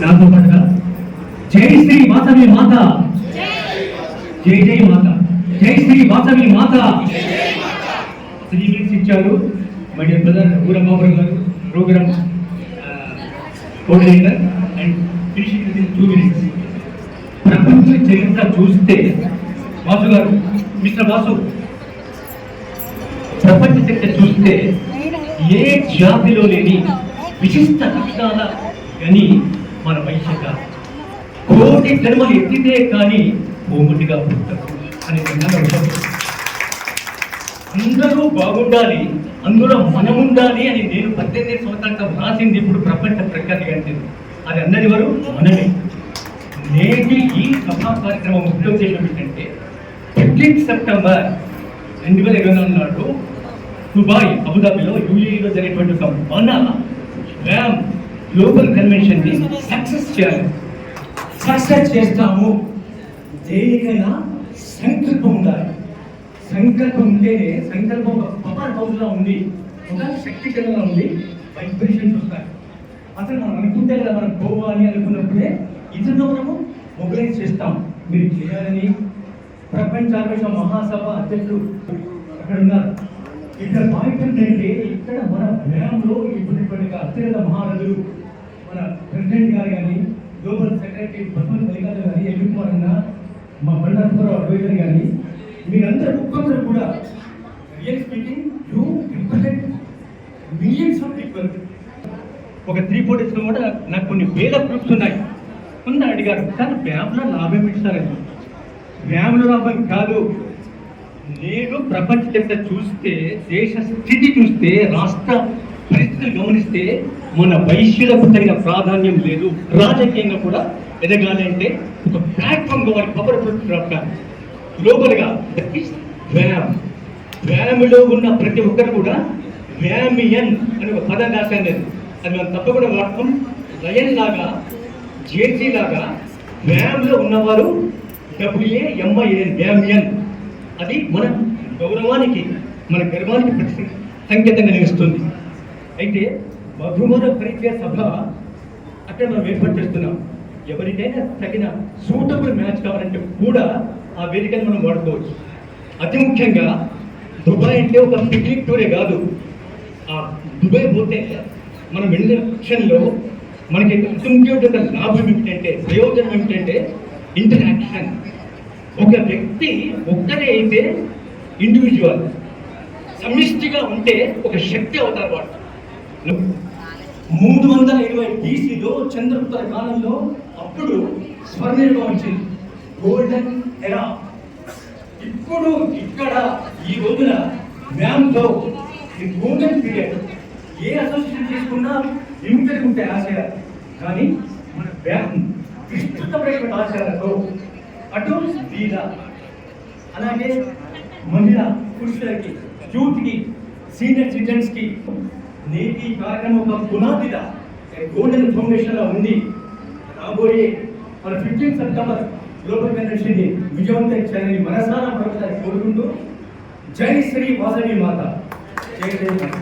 నాతో పాటుగా జై శ్రీ వాసవి మాత, జై జై మాత, జై శ్రీ వాసవి మాత. 3 minutes ఇచ్చారు. మై డియర్ బ్రదర్ ఊరబాబు గారు, programme coordinator and finishing with in 2 minutes. ప్రపంచ చరిత్ర చూస్తే వాసు గారు, మిస్టర్ వాసు, ప్రపంచ చరిత్ర చూస్తే ఏ జాతిలో లేని విశిష్ట లక్షణాల కానీ మన వైశ్యత కోటి జన్మలు ఎత్తితే కానీ ఓముటిగా పుట్టదు అని అందరూ బాగుండాలి, అందులో మనం ఉండాలి అని నేను 18 సంవత్సరాలతో రాసింది ఇప్పుడు ప్రపంచ ప్రఖ్యాతి కంటే అది అందరి వరకు మనమే. నేటి ఈ సభా కార్యక్రమం ముఖ్య ఉద్దేశం ఏంటంటే 15 సెప్టెంబర్ 2024 నాడు దుబాయ్ అబుదాబిలో యూఏఈలో జరిగేటువంటి ఒక మన వ్యామ్ గ్లోబల్ కన్వెన్షన్ ని సక్సెస్ చేయాలి. సక్సెస్ చేస్తాము. దేనికైనా సంకల్పం ఉండాలి. సంకల్పం ఉంటేనే సంకల్పం ఒక పవర్ హౌస్ లా ఉంది, ఒక శక్తికరంగా ఉంది, వైబ్రేషన్స్ వస్తాయి. అసలు మనం అనుకుంటే కదా మనం పోవాలి అనుకున్నప్పుడే ఇతరులు మనము మొబిలైజ్ చేస్తాం. మీరు చేయాలని ప్రపంచ ఆకాశ మహాసభ అధ్యక్షులు అక్కడ ఉన్నారు. ఇక్కడ పాయింట్ ఏంటంటే ఇక్కడ మన వ్యాయంలో ఇప్పుడున్నటువంటి అత్యంత మహారథులు మన ప్రెసిడెంట్ గారు కానీ, గ్లోబల్ సెక్రటరీ బసవన్ మల్లికార్జున కానీ, ఎల్వి కుమార్ అన్న, మా బండాపురం అడ్వైజర్ కానీ, మీరందరూ ఒక్కొక్కరు కూడా real speaking you represent millions of people. ఒక 3-4 days కూడా నాకు కొన్ని వేల గ్రూప్స్ ఉన్నాయి. కొందరు అడిగారు, కానీ వ్యామ్లో లాభం ఇస్తారని. వ్యామ్లో లాభం కాదు. నేను ప్రపంచ చరిత్ర చూస్తే, దేశ స్థితి చూస్తే, రాష్ట్ర పరిస్థితులు గమనిస్తే మన వైశ్యులకు తగిన ప్రాధాన్యం లేదు. రాజకీయంగా కూడా ఎదగాలి అంటే ఒక ప్లాట్ఫామ్ కావాలి, పవర్ఫుల్ ప్లాట్ఫామ్. గ్లోబల్గా వ్యాయామంలో ఉన్న ప్రతి ఒక్కరు కూడా వ్యామియన్ అని ఒక పదం రాశాను. అది మనం తప్పకుండా వాడతాం. లయన్ లాగా, జేసీ లాగా వ్యాయామంలో ఉన్నవారు WAMIN వ్యామియన్. అది మన గౌరవానికి, మన గర్వానికి సంకేతంగా నిలుస్తుంది. అయితే మధుమర పరిచయ సభ అక్కడ మనం ఏర్పాటు చేస్తున్నాం. ఎవరికైనా తగిన సూటబుల్ మ్యాచ్ కావాలంటే కూడా ఆ వేదికను మనం వాడుకోవచ్చు. అతి ముఖ్యంగా దుబాయ్ అంటే ఒక పిక్నిక్ టూరే కాదు. ఆ దుబాయ్ పోతే మనం వెళ్ళిన క్షణంలో మనకి అతి ముఖ్యమైన లాభం ఏమిటంటే, ప్రయోజనం ఏమిటంటే ఇంటరాక్షన్. ఒక వ్యక్తి ఒక్కరే అయితే ఇండివిజువల్, సమిష్టిగా ఉంటే ఒక శక్తి అవుతారు. వాడు 320 BCలో చంద్రగుప్త కాలంలో అప్పుడు స్వర్ణయుగం వచ్చింది, గోల్డెన్ ఎరా. ఇప్పుడు ఇక్కడ ఈ రోజున వ్యామ్తో గోల్డెన్ పీరియడ్. ఏ అసోసియేషన్ తీసుకున్నా లిమిటెడ్ ఉంటాయి ఆశయాలు, కానీ మన వ్యామ్ విస్తృతమైన ఆశయాలతో అటు వీర, అలాగే మహిళ పురుషులకి, యూత్కి, సీనియర్ సిటిజన్స్కి నేటి కార్యక్రమం ఒక పునాదిగా గోల్డెన్ ఫౌండేషన్లో ఉంది. రాబోయే మన 15 సెప్టెంబర్ గ్లోబల్ కన్వెన్షన్ విజయవంతం చేయాలని మనసారా కోరుకుంటూ జై శ్రీ వాసవి మాత, జై జై మాత.